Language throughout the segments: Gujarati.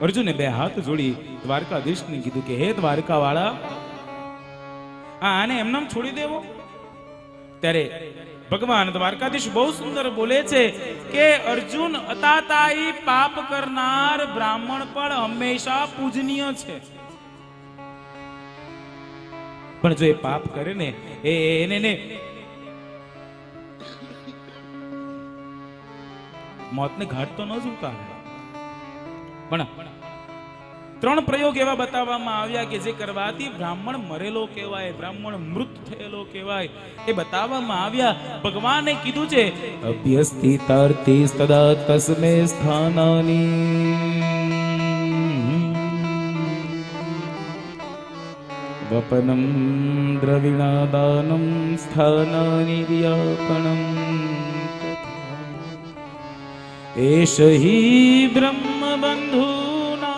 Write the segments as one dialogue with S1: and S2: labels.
S1: અર્જુને બે હાથ જોડી દ્વારકાધીશને કીધું કે હે દ્વારકા વાળા, આને એમનામ છોડી દેવો? ત્યારે ભગવાન દ્વારકાધીશ બહુ સુંદર બોલે છે કે અર્જુન, અતાતાઈ પાપ કરનાર બ્રાહ્મણ પણ હંમેશા પૂજનીય છે, પણ જો એ પાપ કરે ને એને મોતને ઘાટ તો ન જ ઉતારે. પણ ત્રણ પ્રયોગ એવા બતાવવામાં આવ્યા કે જે કરવાથી બ્રાહ્મણ મરેલો કહેવાય, બ્રાહ્મણ મૃત થયેલો કહેવાય, એ બતાવવામાં આવ્યા. ભગવાને કીધું છે અભ્યસ્તિતાર્તિ સદા તસ્મે સ્થાનાની વપનમ દ્રવિણાદાનમ સ્થાનાની વ્યાપનમ એષ હિ બ્રહ્મ બંધૂનાં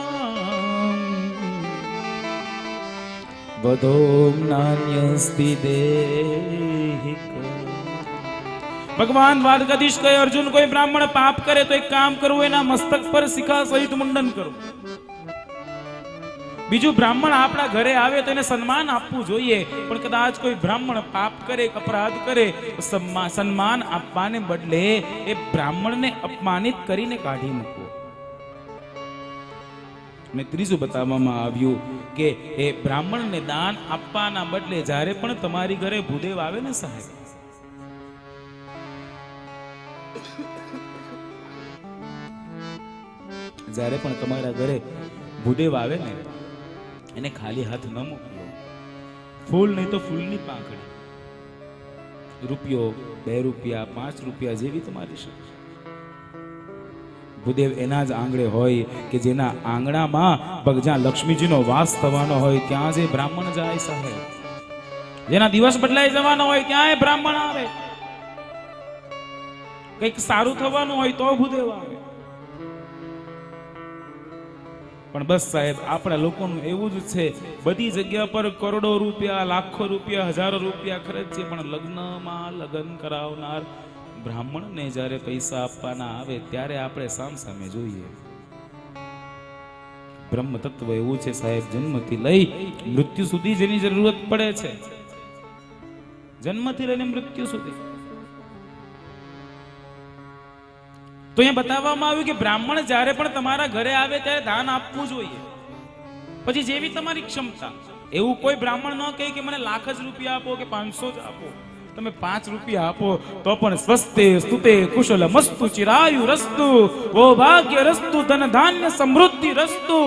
S1: વધોમ નાન્યસ્તિ દેહિક. ભગવાન દ્વારકાધીશ કહે, અર્જુન, કોઈ બ્રાહ્મણ પાપ કરે તો એક કામ કરવું, એના મસ્તક પર શિખા સહિત મુંડન કરવું. બીજું, બ્રાહ્મણ આપણા ઘરે આવે તો એને સન્માન આપવું જોઈએ, પણ કદાચ કોઈ બ્રાહ્મણ પાપ કરે, અપરાધ કરે, સન્માન આપવાને બદલે એ બ્રાહ્મણને અપમાનિત કરીને કાઢી મૂકવો. અને ત્રીજું બતાવવામાં આવ્યું કે એ બ્રાહ્મણને દાન આપવાના બદલે જ્યારે પણ તમારી ઘરે ભૂદેવ આવે ને સાહેબ, જ્યારે પણ તમારા ઘરે ભૂદેવ આવે ને, એને ખાલી હાથ ન મોકલો. ફૂલ નહીં તો ફૂલની પાંખડી, રૂપિયો, 2 રૂપિયા, 5 રૂપિયા, જેવી તમારી શક્તિ. ભૂદેવ એના જ આંગણે હોય કે જેના આંગણામાં જ્યાં લક્ષ્મીજીનો વાસ થવાનો હોય, ત્યાં જે બ્રાહ્મણ જાય સાહેબ. જેના દિવસ બદલાઈ જવાનો હોય ત્યાં એ બ્રાહ્મણ આવે. કંઈક સારું થવાનું હોય તો ભૂદેવ આવે. પણ બસ સાહેબ, આપણા લોકોનું એવું જ છે, બધી જગ્યા પર કરોડો રૂપિયા, લાખો રૂપિયા, હજારો રૂપિયા ખર્ચે, પણ લગ્નમાં લગ્ન કરાવનાર બ્રાહ્મણને જ્યારે પૈસા આપવાના આવે ત્યારે આપણે સામસામે જોઈએ. બ્રહ્મ તત્વ એવું છે સાહેબ, જન્મથી લઈ મૃત્યુ સુધી જેની જરૂરત પડે છે, જન્મથી લઈને મૃત્યુ સુધી. તો અહીંયા બતાવવામાં આવ્યું કે બ્રાહ્મણ જ્યારે પણ તમારા ઘરે આવે ત્યારે દાન આપવું જોઈએ, પછી જેવી તમારી ક્ષમતા. એવું કોઈ બ્રાહ્મણ ન કહે કે મને લાખ જ રૂપિયા આપો કે 500 જ આપો. તમે 5 રૂપિયા આપો તો પણ સ્વસ્તે સ્તુતે કુશલ મસ્તુ ચિરાયુ રસ્તુ ભોભાગ્ય રસ્તુ ધન ધાન્ય સમૃદ્ધિ રસ્તુ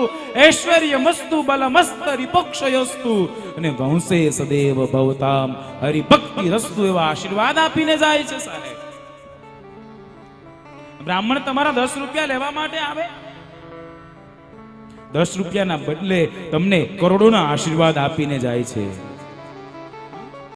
S1: ઐશ્વર્ય મસ્તુ બલમસ્ત રિપક્ષયસ્તુ અને વંશે સદૈવ ભવતામ હરિભક્તિ રસ્તુ એવા આશીર્વાદ આપીને જાય છે સાહેબ. બ્રાહ્મણ તમારા 10 રૂપિયા લેવા માટે આવે, 10 રૂપિયાના બદલે તમને કરોડોના આશીર્વાદ આપીને જાય છે.